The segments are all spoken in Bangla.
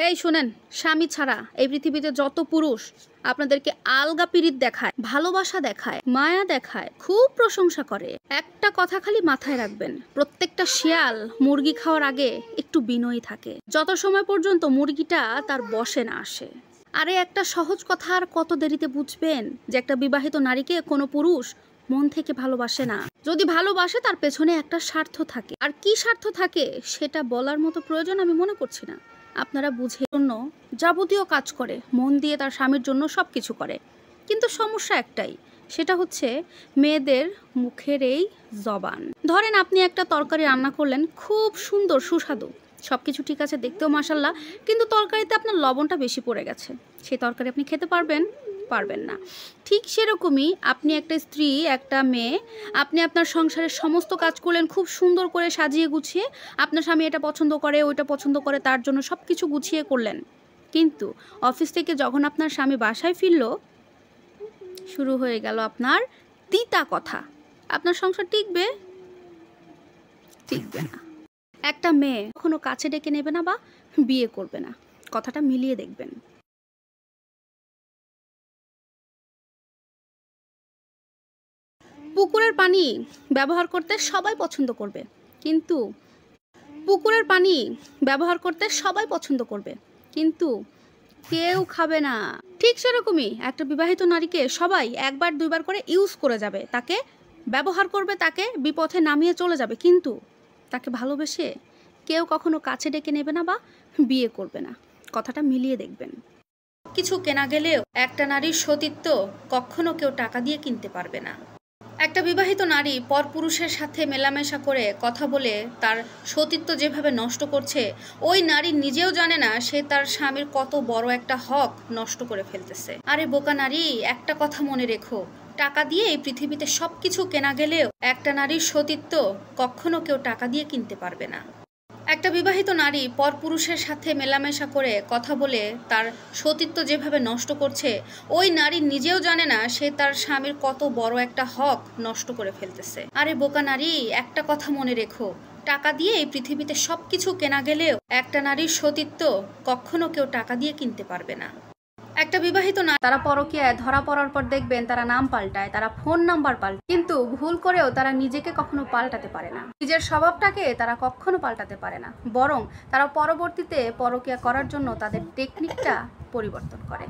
এই শুনেন, স্বামী ছাড়া এই পৃথিবীতে যত পুরুষ আপনাদেরকে আলগা পিরিত দেখায়, ভালোবাসা দেখায়, মায়া দেখায়, খুব প্রশংসা করে, একটা কথা খালি মাথায় রাখবেন, প্রত্যেকটা শিয়াল মুরগি খাওয়ার আগে একটু বিনয়ী থাকে, যত সময় পর্যন্ত মুরগিটা তার বশে না আসে। আরে একটা সহজ কথা আর কত দেরিতে বুঝবেন যে একটা বিবাহিত নারীকে কোনো পুরুষ মন থেকে ভালোবাসে না। যদি ভালোবাসে তার পেছনে একটা স্বার্থ থাকে, আর কি স্বার্থ থাকে সেটা বলার মতো প্রয়োজন আমি মনে করছি না। আপনারা বুঝে জন্য যাবতীয় কাজ করে, মন দিয়ে তার স্বামীর জন্য সব কিছু করে, কিন্তু সমস্যা একটাই, সেটা হচ্ছে মেয়েদের মুখের এই জবান। ধরেন আপনি একটা তরকারি রান্না করলেন, খুব সুন্দর সুস্বাদু, সব কিছু ঠিক আছে, দেখতেও মাশাল্লাহ, কিন্তু তরকারিতে আপনার লবণটা বেশি পড়ে গেছে, সেই তরকারি আপনি খেতে পারবেন না। ঠিক সেরকমই আপনি একটা স্ত্রী, একটা মেয়ে, আপনি আপনার সংসারের সমস্ত কাজ করলেন খুব সুন্দর করে সাজিয়ে গুছিয়ে, আপনার স্বামী এটা পছন্দ করে, ওইটা পছন্দ করে, তার জন্য সব কিছু গুছিয়ে করলেন, কিন্তু অফিস থেকে যখন আপনার স্বামী বাসায় ফিরল, শুরু হয়ে গেল আপনার তিতা কথা। আপনার সংসার টিকবে না। একটা মেয়ে কখনো কাছে ডেকে নেবে না বা বিয়ে করবে না, কথাটা মিলিয়ে দেখবেন। পুকুরের পানি ব্যবহার করতে সবাই পছন্দ করবে, কিন্তু কেউ খাবে না। ঠিক সেরকমই একটা বিবাহিত নারীকে সবাই একবার দুইবার করে ইউজ করে যাবে, তাকে ব্যবহার করবে, তাকে বিপথে নামিয়ে চলে যাবে, কিন্তু তাকে ভালোবেসে কেউ কখনো কাছে ডেকে নেবে না বা বিয়ে করবে না, কথাটা মিলিয়ে দেখবেন। কিছু কেনা গেলেও একটা নারীর সতীত্ব কখনো কেউ টাকা দিয়ে কিনতে পারবে না। একটা বিবাহিত নারী পরপুরুষের সাথে মেলামেশা করে কথা বলে তার সতীত্ব যেভাবে নষ্ট করছে, ওই নারী নিজেও জানে না সে তার স্বামীর কত বড় একটা হক নষ্ট করে ফেলতেছে। আরে বোকা নারী, একটা কথা মনে রেখো, টাকা দিয়ে এই পৃথিবীতে সবকিছু কেনা গেলেও একটা নারীর সতীত্ব কখনো কেউ টাকা দিয়ে কিনতে পারবে না। একটা বিবাহিত নারী পরপুরুষের সাথে মেলামেশা করে কথা বলে তার সতীত্ব যেভাবে নষ্ট করছে, ওই নারী নিজেও জানে না সে তার স্বামীর কত বড় একটা হক নষ্ট করে ফেলতেছে। আরে বোকা নারী, একটা কথা মনে রেখো, টাকা দিয়ে এই পৃথিবীতে সবকিছু কেনা গেলেও একটা নারীর সতীত্ব কখনো কেউ টাকা দিয়ে কিনতে পারবে না। একটা বিবাহিত নারী, তারা পরকীয়ায় ধরা পড়ার পর দেখবেন তারা নাম পাল্টায়, তারা ফোন নাম্বার পাল্টায়, কিন্তু ভুল করেও তারা নিজেকে কখনো পাল্টাতে পারে না, নিজের স্বভাবটাকে তারা কখনো পাল্টাতে পারে না, বরং তারা পরবর্তীতে পরকীয়া করার জন্য তাদের টেকনিকটা পরিবর্তন করে।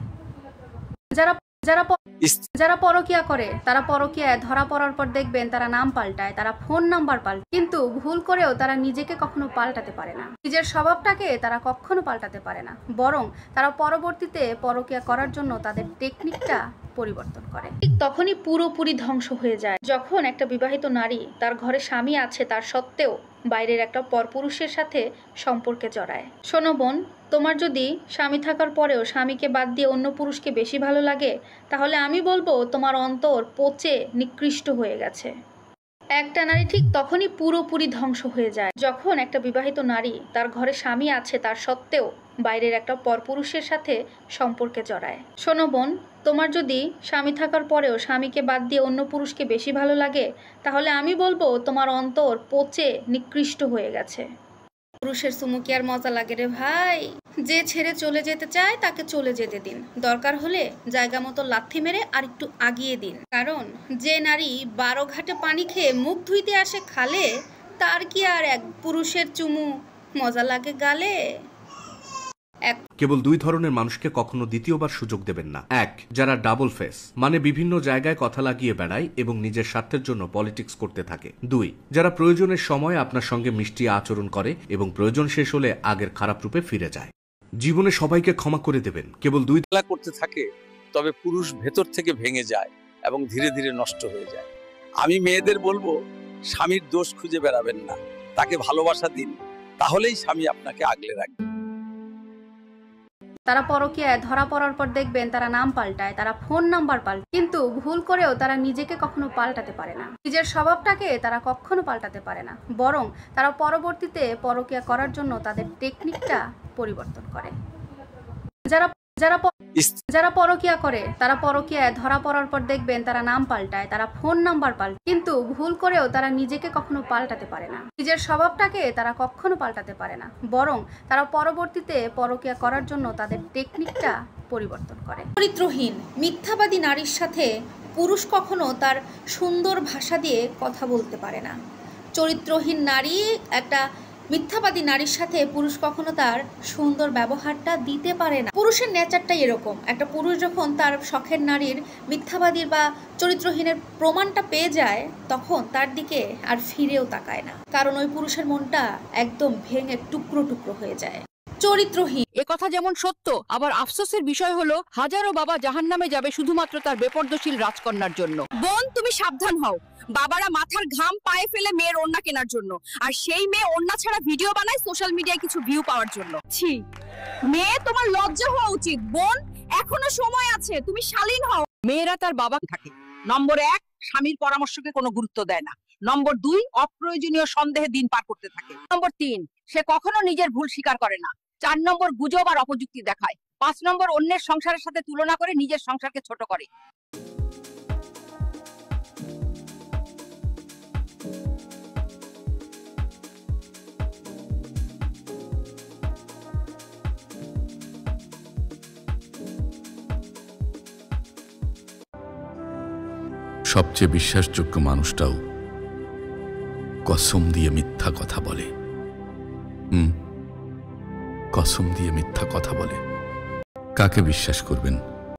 যারা পরকীয়া করে, তারা পরকীয়ায় ধরা পড়ার পর দেখবেন তারা নাম পাল্টায়, তারা ফোন নাম্বার পাল্টায়, কিন্তু ভুল করেও তারা নিজেকে কখনো পাল্টাতে পারে না, নিজের স্বভাবটাকে তারা কখনো পাল্টাতে পারে না, বরং তারা পরবর্তীতে পরকীয়া করার জন্য তাদের টেকনিকটা পরিবর্তন করে। ঠিক তখনই পুরোপুরি ধ্বংস হয়ে যায় যখন একটা বিবাহিত নারী তার ঘরে স্বামী আছে তার সত্ত্বেও বাইরের একটা পরপুরুষের সাথে সম্পর্কে জড়ায়। শোনো বোন, তোমার যদি স্বামী থাকার পরেও স্বামীকে বাদ দিয়ে অন্য পুরুষকে বেশি ভালো লাগে, তাহলে আমি বলবো তোমার অন্তর পচে নিকৃষ্ট হয়ে গেছে। একটা নারী ঠিক তখনই পুরোপুরি ধ্বংস হয়ে যায় যখন একটা বিবাহিত নারী তার ঘরে স্বামী আছে তার সত্ত্বেও বাইরের একটা পরপুরুষের সাথে সম্পর্কে জড়ায়। শোনো বোন, তোমার যদি স্বামী থাকার পরেও স্বামীকে বাদ দিয়ে অন্য পুরুষকে বেশি ভালো লাগে, তাহলে আমি বলবো তোমার অন্তর পচে নিকৃষ্ট হয়ে গেছে। পুরুষের চুমু কি আর মজা লাগে রে ভাই? যে ছেড়ে চলে যেতে চায় তাকে চলে যেতে দিন, দরকার হলে জায়গা মতো লাথি মেরে আর একটু আগিয়ে দিন, কারণ যে নারী 12 ঘাটে পানি খেয়ে মুখ ধুইতে আসে খালে, তার কি আর এক পুরুষের চুমু মজা লাগে গালে? কেবল দুই ধরনের মানুষকে কখনো দ্বিতীয়বার সুযোগ দেবেন না। এক, যারা ডাবল ফেস, মানে বিভিন্ন জায়গায় কথা লাগিয়ে বেড়ায় এবং নিজের স্বার্থের জন্য পলিটিক্স করতে থাকে। দুই, যারা প্রয়োজনের সময় আপনার সঙ্গে মিষ্টি আচরণ করে এবং প্রয়োজন শেষ হলে আগের খারাপ রূপে ফিরে যায়। জীবনে সবাইকে ক্ষমা করে দেবেন, কেবল দুই খেলা করতে থাকে, তবে পুরুষ ভেতর থেকে ভেঙে যায় এবং ধীরে ধীরে নষ্ট হয়ে যায়। আমি মেয়েদের বলবো, স্বামীর দোষ খুঁজে বেড়াবেন না, তাকে ভালোবাসা দিন, তাহলেই স্বামী আপনাকে আগলে রাখবে। তারা পরকীয়ায় ধরা পড়ার পর দেখবেন তারা নাম পাল্টায়, তারা ফোন নাম্বার পাল্টায়, কিন্তু ভুল করেও তারা নিজেকে কখনো পাল্টাতে পারে না, নিজের স্বভাবটাকে তারা কখনো পাল্টাতে পারে না, বরং তারা পরবর্তীতে পরকীয়া করার জন্য তাদের টেকনিকটা পরিবর্তন করে। যারা পরকীয়া করে তারা পরকীয়ায় ধরা পড়ার পর দেখবেন তারা নাম পাল্টায়, তারা ফোন নাম্বার পাল্টায়, কিন্তু ভুল করেও তারা নিজেকে কখনো পাল্টাতে পারে না, নিজের স্বভাবটাকে তারা কখনো পাল্টাতে পারে না, বরং তারা পরবর্তীতে পরকীয়া করার জন্য তাদের টেকনিকটা পরিবর্তন করে। চরিত্রহীন মিথ্যাবাদী নারীর সাথে পুরুষ কখনো তার সুন্দর ভাষা দিয়ে কথা বলতে পারে না। চরিত্রহীন নারী একটা মিথ্যাবাদী নারীর সাথে পুরুষ কখনো তার সুন্দর ব্যবহারটা দিতে পারে না। পুরুষের নেচারটাই এরকম, একটা পুরুষ যখন তার শখের নারীর মিথ্যাবাদীর বা চরিত্রহীনের প্রমাণটা পেয়ে যায় তখন তার দিকে আর ফিরেও তাকায় না, কারণ ওই পুরুষের মনটা একদম ভেঙে টুকরো টুকরো হয়ে যায়। চরিত্রহীন এ কথা যেমন সত্য, আবার আফসোসের বিষয় হলো হাজারো বাবা জাহান্নামে যাবে শুধুমাত্র তার বেপর্দশীল রাজকন্যার জন্য। বোন, তুমি সাবধান হও। বাবারা মাথার ঘাম পায়ে ফেলে মেয়ের ওড়না কেনার জন্য, আর সেই মেয়ে ওড়না ছাড়া ভিডিও বানায় সোশ্যাল মিডিয়ায় কিছু ভিউ পাওয়ার জন্য। ছি, মেয়ে তোমার লজ্জা হওয়া উচিত। বোন, এখনো সময় আছে, তুমি শালীন হও। মেয়েরা তার বাবা থাকে। নম্বর 1, স্বামীর পরামর্শকে কোনো গুরুত্ব দেয় না। নম্বর 2, অপ্রয়োজনীয় সন্দেহে দিন পার করতে থাকে। নম্বর 3, সে কখনো নিজের ভুল স্বীকার করে না। 4 নম্বর, গুজব আর অপযুক্তি দেখায়। 5 নম্বর, অন্যের সংসারের সাথে তুলনা করে নিজের সংসারকে ছোট করে। সবচেয়ে বিশ্বাসযোগ্য মানুষটাও কসম দিয়ে মিথ্যা কথা বলে। কসম দিয়ে মিথ্যা কথা বলে। কাকে বিশ্বাস করবেন?